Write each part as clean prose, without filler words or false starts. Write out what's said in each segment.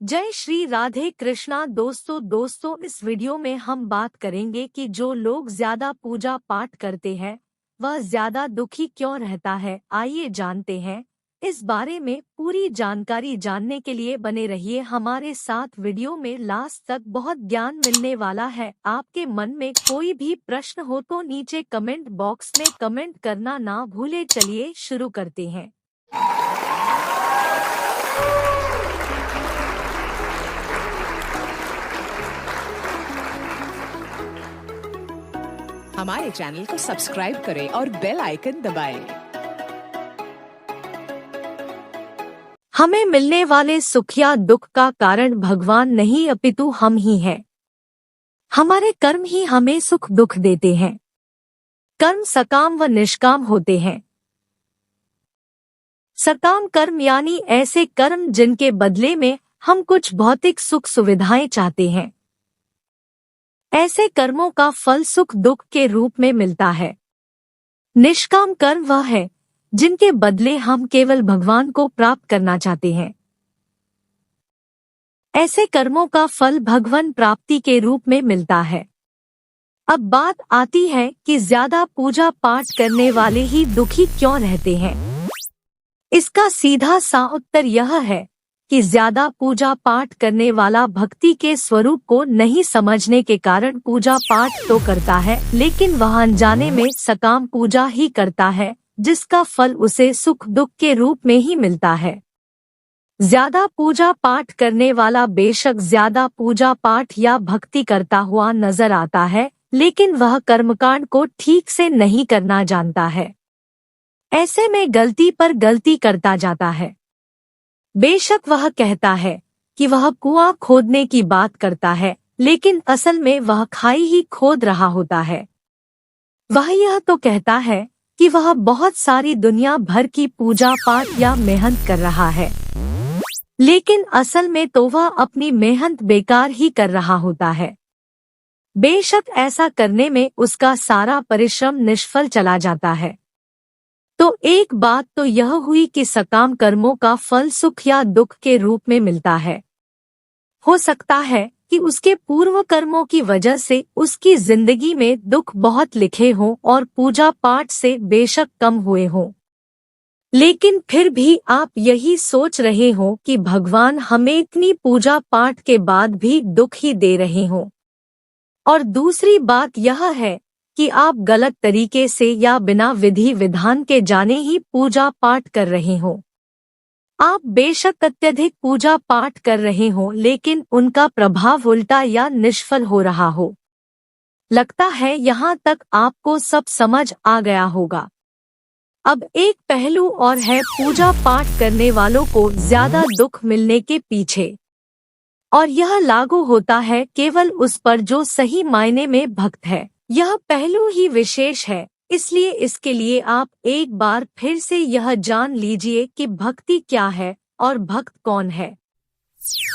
जय श्री राधे कृष्णा। दोस्तों इस वीडियो में हम बात करेंगे कि जो लोग ज्यादा पूजा पाठ करते हैं वह ज्यादा दुखी क्यों रहता है। आइए जानते हैं इस बारे में पूरी जानकारी। जानने के लिए बने रहिए हमारे साथ। वीडियो में लास्ट तक बहुत ज्ञान मिलने वाला है। आपके मन में कोई भी प्रश्न हो तो नीचे कमेंट बॉक्स में कमेंट करना ना भूले। चलिए शुरू करते हैं। हमारे चैनल को सब्सक्राइब करें और बेल आइकन दबाएं। हमें मिलने वाले सुख या दुख का कारण भगवान नहीं अपितु हम ही हैं। हमारे कर्म ही हमें सुख दुख देते हैं। कर्म सकाम व निष्काम होते हैं। सकाम कर्म यानी ऐसे कर्म जिनके बदले में हम कुछ भौतिक सुख सुविधाएं चाहते हैं। ऐसे कर्मों का फल सुख दुख के रूप में मिलता है। निष्काम कर्म वह है जिनके बदले हम केवल भगवान को प्राप्त करना चाहते हैं। ऐसे कर्मों का फल भगवान प्राप्ति के रूप में मिलता है। अब बात आती है कि ज्यादा पूजा पाठ करने वाले ही दुखी क्यों रहते हैं। इसका सीधा सा उत्तर यह है कि ज्यादा पूजा पाठ करने वाला भक्ति के स्वरूप को नहीं समझने के कारण पूजा पाठ तो करता है, लेकिन वह अनजाने में सकाम पूजा ही करता है, जिसका फल उसे सुख दुख के रूप में ही मिलता है। ज्यादा पूजा पाठ करने वाला बेशक ज्यादा पूजा पाठ या भक्ति करता हुआ नजर आता है, लेकिन वह कर्मकांड को ठीक से नहीं करना जानता है। ऐसे में गलती पर गलती करता जाता है। बेशक वह कहता है कि वह कुआं खोदने की बात करता है, लेकिन असल में वह खाई ही खोद रहा होता है। वह यह तो कहता है कि वह बहुत सारी दुनिया भर की पूजा पाठ या मेहनत कर रहा है, लेकिन असल में तो वह अपनी मेहनत बेकार ही कर रहा होता है। बेशक ऐसा करने में उसका सारा परिश्रम निष्फल चला जाता है। तो एक बात तो यह हुई कि सकाम कर्मों का फल सुख या दुख के रूप में मिलता है। हो सकता है कि उसके पूर्व कर्मों की वजह से उसकी जिंदगी में दुख बहुत लिखे हों और पूजा पाठ से बेशक कम हुए हों, लेकिन फिर भी आप यही सोच रहे हो कि भगवान हमें इतनी पूजा पाठ के बाद भी दुख ही दे रहे हों। और दूसरी बात यह है कि आप गलत तरीके से या बिना विधि विधान के जाने ही पूजा पाठ कर रहे हो। आप बेशक अत्यधिक पूजा पाठ कर रहे हो, लेकिन उनका प्रभाव उल्टा या निष्फल हो रहा हो। लगता है यहाँ तक आपको सब समझ आ गया होगा। अब एक पहलू और है पूजा पाठ करने वालों को ज्यादा दुख मिलने के पीछे, और यह लागू होता है केवल उस पर जो सही मायने में भक्त है। यह पहलू ही विशेष है, इसलिए इसके लिए आप एक बार फिर से यह जान लीजिए कि भक्ति क्या है और भक्त कौन है।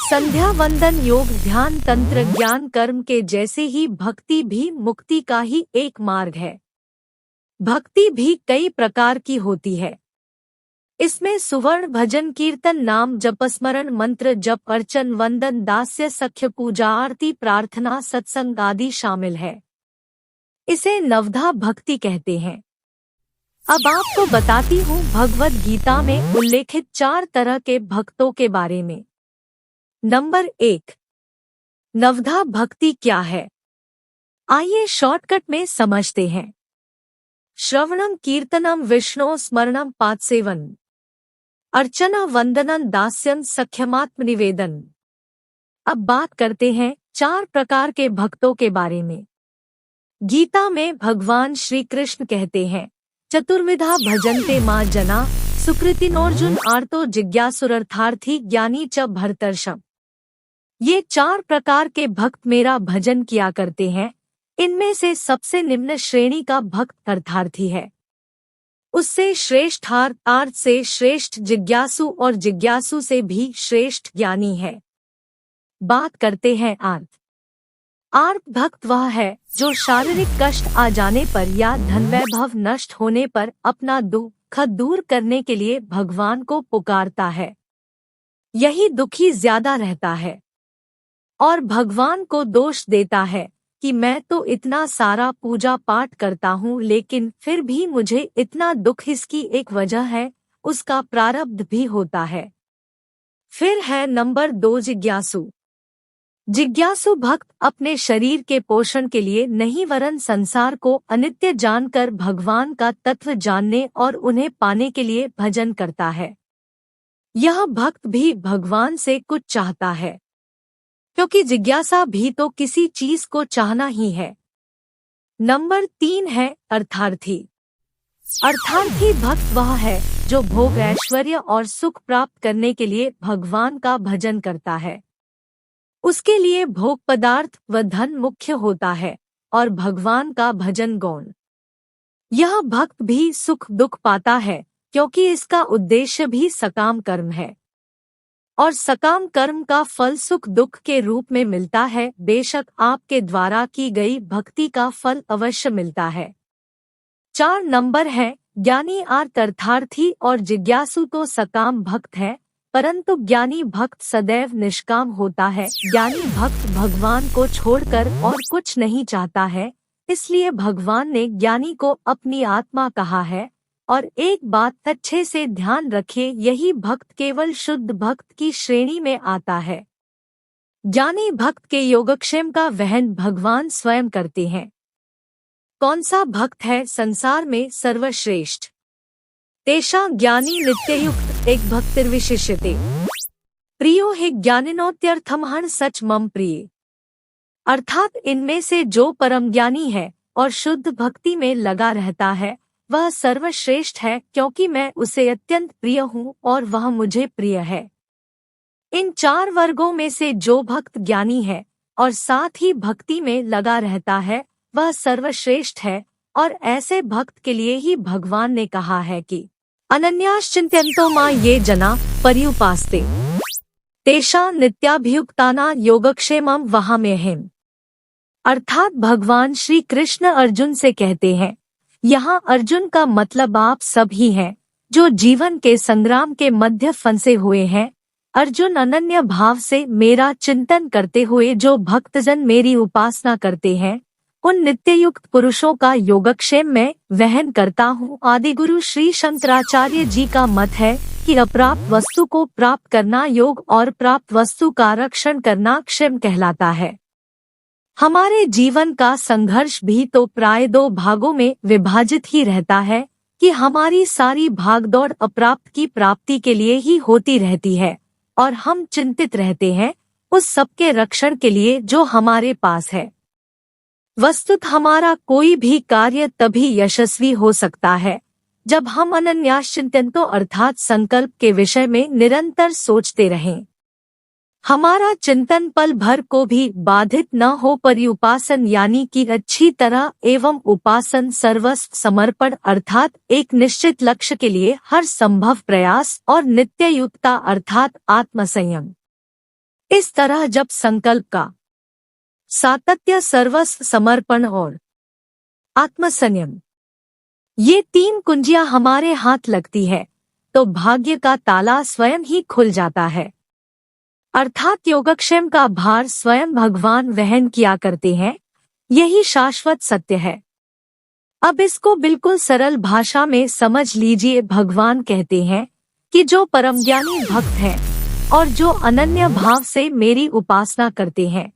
संध्या वंदन योग ध्यान तंत्र ज्ञान कर्म के जैसे ही भक्ति भी मुक्ति का ही एक मार्ग है। भक्ति भी कई प्रकार की होती है। इसमें सुवर्ण भजन कीर्तन नाम जपस्मरण मंत्र जप अर्चन वंदन दास्य सख्य पूजा आरती प्रार्थना सत्संग आदि शामिल है। इसे नवधा भक्ति कहते हैं। अब आपको बताती हूँ भगवद गीता में उल्लेखित 4 तरह के भक्तों के बारे में। नंबर 1, नवधा भक्ति क्या है, आइए शॉर्टकट में समझते हैं। श्रवणम कीर्तनम विष्णु स्मरणम पादसेवन अर्चना वंदनम दास्यम सख्यमात्मनिवेदन। अब बात करते हैं 4 प्रकार के भक्तों के बारे में। गीता में भगवान श्री कृष्ण कहते हैं, चतुर्विधा भजन्ते मां जना सुकृतिनोर्जुन आर्तो जिज्ञासुरर्थार्थी ज्ञानी च भरतर्षभ। ये 4 प्रकार के भक्त मेरा भजन किया करते हैं। इनमें से सबसे निम्न श्रेणी का भक्त अर्थार्थी है। उससे श्रेष्ठार्थ, आर्थ से श्रेष्ठ जिज्ञासु और जिज्ञासु से भी श्रेष्ठ ज्ञानी है। बात करते हैं आर्थ। आर्त भक्त वह है जो शारीरिक कष्ट आ जाने पर या धन वैभव नष्ट होने पर अपना दुख दूर करने के लिए भगवान को पुकारता है। यही दुखी ज्यादा रहता है और भगवान को दोष देता है कि मैं तो इतना सारा पूजा पाठ करता हूँ लेकिन फिर भी मुझे इतना दुख। इसकी एक वजह है, उसका प्रारब्ध भी होता है। फिर है नंबर 2, जिज्ञासु। जिज्ञासु भक्त अपने शरीर के पोषण के लिए नहीं वरन संसार को अनित्य जानकर भगवान का तत्व जानने और उन्हें पाने के लिए भजन करता है। यह भक्त भी भगवान से कुछ चाहता है, क्योंकि जिज्ञासा भी तो किसी चीज को चाहना ही है। नंबर 3 है अर्थार्थी। अर्थार्थी भक्त वह है जो भोग, ऐश्वर्य और सुख प्राप्त करने के लिए भगवान का भजन करता है। उसके लिए भोग पदार्थ व धन मुख्य होता है और भगवान का भजन गौण। यह भक्त भी सुख दुख पाता है क्योंकि इसका उद्देश्य भी सकाम कर्म है और सकाम कर्म का फल सुख दुख के रूप में मिलता है। बेशक आपके द्वारा की गई भक्ति का फल अवश्य मिलता है। 4 नंबर है ज्ञानी। अर्थार्थी और जिज्ञासु तो सकाम भक्त है, परंतु ज्ञानी भक्त सदैव निष्काम होता है। ज्ञानी भक्त भगवान को छोड़कर और कुछ नहीं चाहता है, इसलिए भगवान ने ज्ञानी को अपनी आत्मा कहा है। और एक बात अच्छे से ध्यान रखिए, यही भक्त केवल शुद्ध भक्त की श्रेणी में आता है। ज्ञानी भक्त के योगक्षेम का वहन भगवान स्वयं करते हैं। कौन सा भक्त है संसार में सर्वश्रेष्ठ? तेषा ज्ञानी नित्ययुक्त एक भक्तिर्विशिष्यते। प्रियो हि ज्ञानिनोत्यर्थमहं सच मम प्रिय। अर्थात इनमें से जो परम ज्ञानी है और शुद्ध भक्ति में लगा रहता है वह सर्वश्रेष्ठ है, क्योंकि मैं उसे अत्यंत प्रिय हूँ और वह मुझे प्रिय है। इन 4 वर्गों में से जो भक्त ज्ञानी है और साथ ही भक्ति में लगा रहता है वह सर्वश्रेष्ठ है। और ऐसे भक्त के लिए ही भगवान ने कहा है कि अनन्याश्चिन्तयन्तो मां ये जना पर्युपास्ते तेषां नित्याभियुक्तानां योगक्षेमं वहाम्यहम्। अर्थात भगवान श्री कृष्ण अर्जुन से कहते हैं, यहाँ अर्जुन का मतलब आप सब ही हैं जो जीवन के संग्राम के मध्य फंसे हुए हैं। अर्जुन अनन्य भाव से मेरा चिंतन करते हुए जो भक्तजन मेरी उपासना करते हैं उन नित्ययुक्त पुरुषों का योगक्षेम में वहन करता हूँ। आदिगुरु श्री शंकराचार्य जी का मत है कि अप्राप्त वस्तु को प्राप्त करना योग और प्राप्त वस्तु का रक्षण करना क्षेम कहलाता है। हमारे जीवन का संघर्ष भी तो प्राय 2 भागों में विभाजित ही रहता है कि हमारी सारी भागदौड़ अप्राप्त की प्राप्ति के लिए ही होती रहती है और हम चिंतित रहते हैं उस सबके रक्षण के लिए जो हमारे पास है। वस्तुतः हमारा कोई भी कार्य तभी यशस्वी हो सकता है जब हम अनन्याश्चिन्तयन्तो अर्थात संकल्प के विषय में निरंतर सोचते रहें। हमारा चिंतन पल भर को भी बाधित न हो। पर्युपासन यानी कि अच्छी तरह एवं उपासन सर्वस्व समर्पण अर्थात एक निश्चित लक्ष्य के लिए हर संभव प्रयास और नित्ययुक्ता अर्थात आत्मसंयम। इस तरह जब संकल्प का सातत्य, सर्वस्व समर्पण और आत्मसंयम ये 3 कुंजियां हमारे हाथ लगती है तो भाग्य का ताला स्वयं ही खुल जाता है। अर्थात योगक्षेम का भार स्वयं भगवान वहन किया करते हैं। यही शाश्वत सत्य है। अब इसको बिल्कुल सरल भाषा में समझ लीजिए। भगवान कहते हैं कि जो परम ज्ञानी भक्त हैं और जो अनन्य भाव से मेरी उपासना करते हैं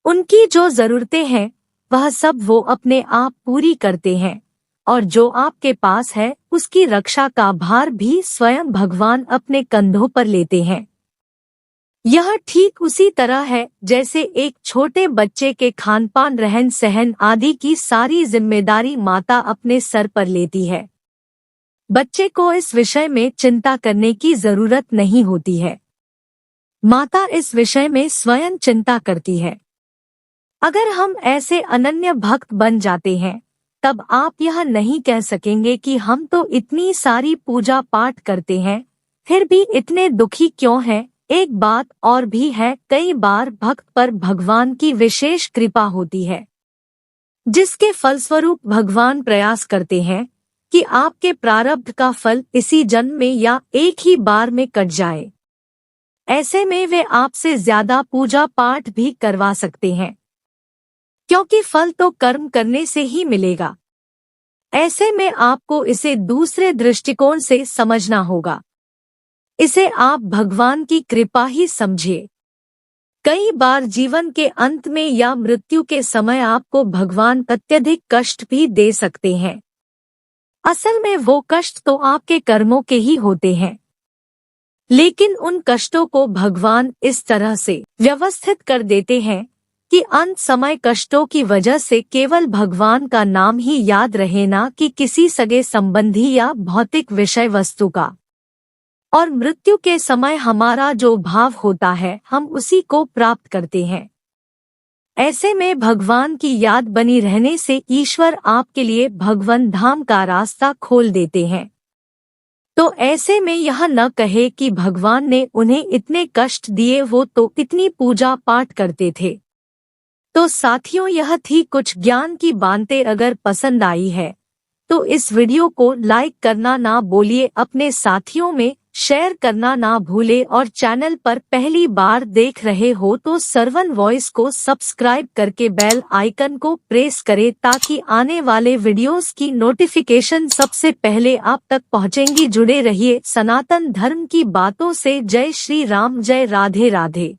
उनकी जो जरूरतें हैं वह सब वो अपने आप पूरी करते हैं और जो आपके पास है उसकी रक्षा का भार भी स्वयं भगवान अपने कंधों पर लेते हैं। यह ठीक उसी तरह है जैसे एक छोटे बच्चे के खानपान, रहन सहन आदि की सारी जिम्मेदारी माता अपने सर पर लेती है। बच्चे को इस विषय में चिंता करने की जरूरत नहीं होती है। माता इस विषय में स्वयं चिंता करती है। अगर हम ऐसे अनन्य भक्त बन जाते हैं तब आप यह नहीं कह सकेंगे कि हम तो इतनी सारी पूजा पाठ करते हैं फिर भी इतने दुखी क्यों हैं। एक बात और भी है, कई बार भक्त पर भगवान की विशेष कृपा होती है जिसके फलस्वरूप भगवान प्रयास करते हैं कि आपके प्रारब्ध का फल इसी जन्म में या एक ही बार में कट जाए। ऐसे में वे आपसे ज्यादा पूजा पाठ भी करवा सकते हैं, क्योंकि फल तो कर्म करने से ही मिलेगा। ऐसे में आपको इसे दूसरे दृष्टिकोण से समझना होगा। इसे आप भगवान की कृपा ही समझिए। कई बार जीवन के अंत में या मृत्यु के समय आपको भगवान अत्यधिक कष्ट भी दे सकते हैं। असल में वो कष्ट तो आपके कर्मों के ही होते हैं, लेकिन उन कष्टों को भगवान इस तरह से व्यवस्थित कर देते हैं कि अंत समय कष्टों की वजह से केवल भगवान का नाम ही याद रहे, ना कि किसी सगे संबंधी या भौतिक विषय वस्तु का। और मृत्यु के समय हमारा जो भाव होता है हम उसी को प्राप्त करते हैं। ऐसे में भगवान की याद बनी रहने से ईश्वर आपके लिए भगवन धाम का रास्ता खोल देते हैं। तो ऐसे में यह न कहे कि भगवान ने उन्हें इतने कष्ट दिए, वो तो इतनी पूजा पाठ करते थे। तो साथियों, यह थी कुछ ज्ञान की बातें। अगर पसंद आई है तो इस वीडियो को लाइक करना ना भूलिए, अपने साथियों में शेयर करना ना भूले, और चैनल पर पहली बार देख रहे हो तो सरवन वॉइस को सब्सक्राइब करके बेल आइकन को प्रेस करें, ताकि आने वाले वीडियोस की नोटिफिकेशन सबसे पहले आप तक पहुंचेंगी। जुड़े रहिए सनातन धर्म की बातों से। जय श्री राम, जय राधे राधे।